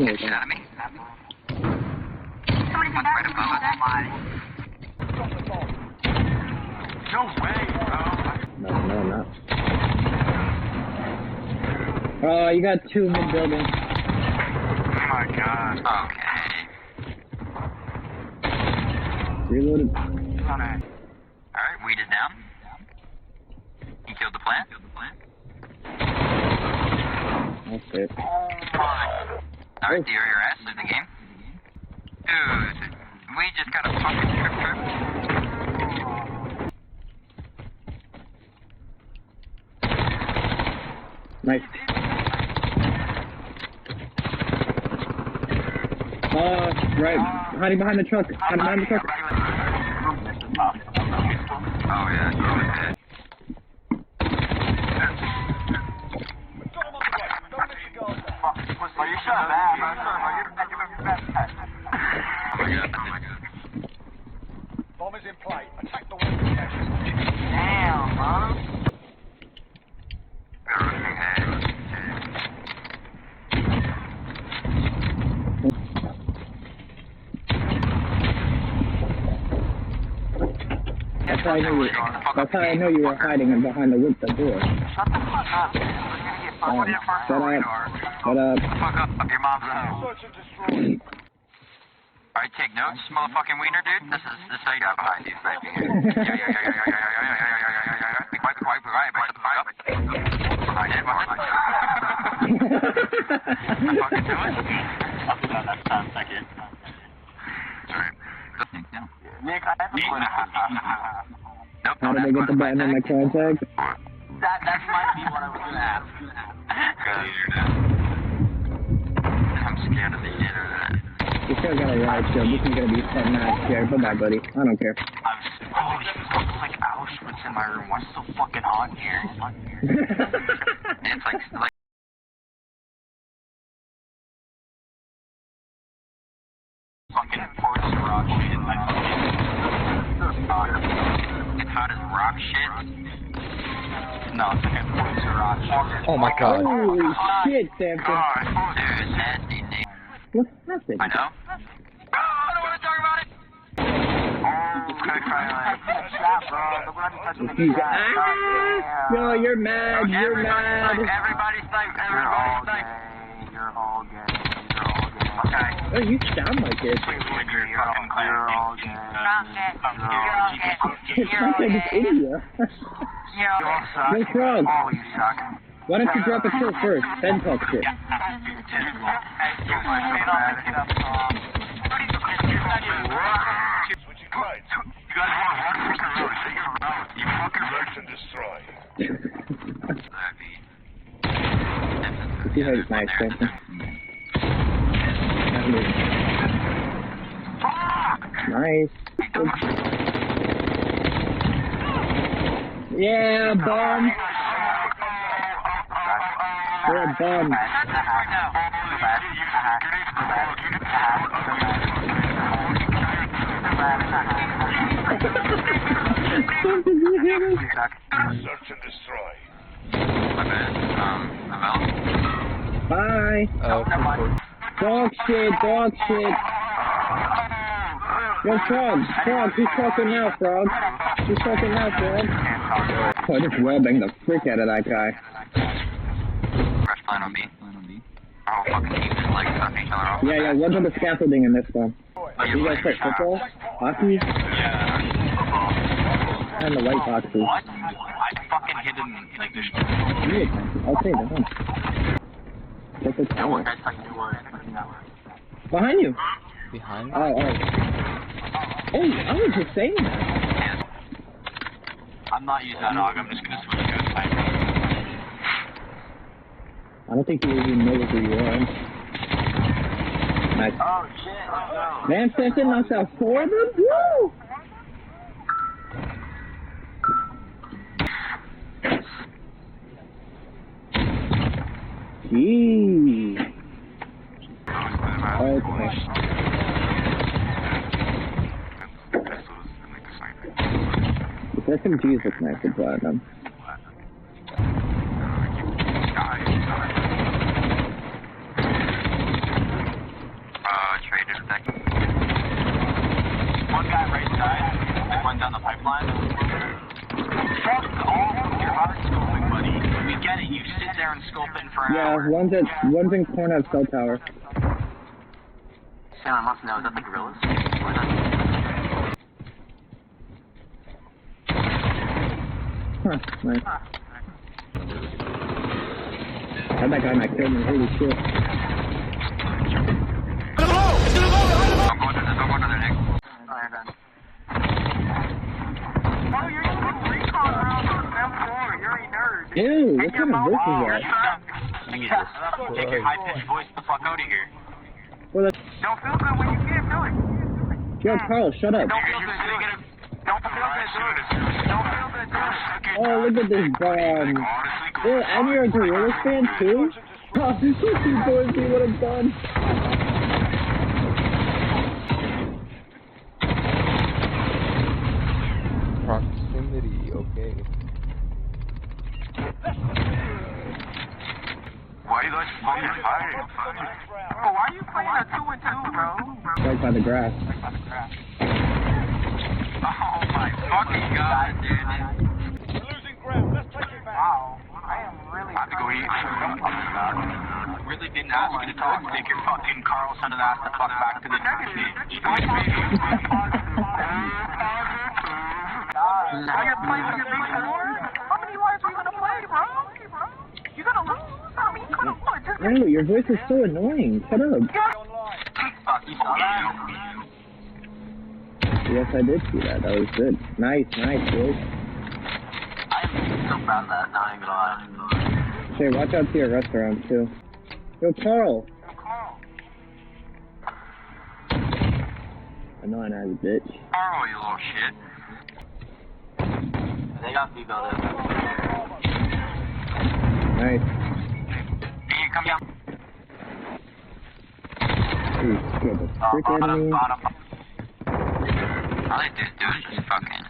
Shit out of me. Somebody's right above us. No way, bro. No, not. Oh, you got two mid-building. Oh my god. Okay. Reloaded. Alright, weed is down. He killed the plant. That's it. Oh my. Alright, dear, your ass, leave the game. Dude, we just got a fucking trip. Nice. Right. Hiding behind the truck. Oh yeah, he's dead. Well, you shot that, man. Oh my god. Bomb is in play. Attack the weapon station. Damn, bro. That's how I know you were hiding behind the door. Shut the fuck up, man. We're gonna get fucked Shut up. Shut up. Fuck up your mom's house. Search and destroy. Alright, take notes, motherfucking wiener, dude. This is how you got behind you, baby. Yeah. Be quiet, shut the fuck up. Behind it, fucking do it. I'll do that next time, thank you. Alright. Nick, I have a question. Nope. How did I get the button in my contact? That might be what I was gonna ask. I'm scared of the internet. You still got a ride show. This is gonna be fun match here. Bye-bye, buddy. I don't care. Holy shit, it's like Auschwitz in my room. Why is it so fucking hot in here? It's like fucking ports rock shit. It's hot as rock shit. No, it's like a ports rock shit. Oh my god. Holy shit, Samson. God, dude, nasty name. What happened? I know. Oh, I don't want to talk about it. Yo, you're mad. You're mad. Everybody's like, You're all gay. Okay. Oh, you sound like it. You're all gay. It sounds like it's India. No frog. Oh, you suck. Why don't you drop a kill first, then talk shit? Switching sides. You guys want to walk you fucking Search and destroy. You see how he's nice, Samson? Nice. Yeah, bum. You're a bum. Search and destroy. My bad. I'm out. Bye. Oh, Dog shit. Yo, Frog, who's talking now, Frog? Oh, I just well-banged the frick out of that guy. Fresh plan on B. Our whole fucking team just legs suck each other off. Yeah, what's on the scaffolding in this one? Like You guys play football? Hockey? Yeah. And the white boxes. What? I fucking hit him like this. I'll say that, huh? Check the tower. Behind you! behind. Oh, I was just saying that. I'm not using that dog, I'm just gonna switch to a sniper. I don't think you even know who you are. Nice. Oh shit, let's go. Man, Samson knocked out 4 of them? Woo! Jeez. Okay. The SMGs look nice with platinum. open for an Yeah, hour. one's in corner of cell tower. Sam, I must know, is that the gorillas? Or is that... Huh, nice. That guy might kill me, holy shit. I'm going to the next. Alright, then. Oh, you're using recon rounds on M4, you're a nerd. Ew, what kind of voice is that? Jesus. Take your high-pitched voice the fuck out of here. Well, that's... Don't feel good when you can't do it. Yo, Carl, shut up. Don't feel good, do it. Don't feel good, do it. Don't feel good, do it. Oh, look at this bomb. Yeah, and you're a Gorillas fan too? Oh, you boys see what I've done. Proximity, okay. Why are you guys fucking fighting? Bro, why are you playing a 2-and-2, bro? Right by the grass. Oh my fucking god, dude. We're losing ground. Let's take it back. Wow. I am really... I have to go eat. I really didn't ask you to talk. Take your fucking Carl son of the ass the fuck back to the taxi. Now you're playing with your big four? How many lives are you gonna play, bro? You're gonna lose? I mean, you could have won. Just No, your voice is so annoying. Shut up. you saw that? Yes, I did see that. That was good. Nice, boys. I'm so proud of that, not even gonna lie. Hey, watch out to your restaurant too. Yo, Carl. Annoying as a bitch. Carl, you little shit. They got people there. Nice. Hey, come down. Ooh, scared the frick out of me. Bottom. I like this dude, just fucking.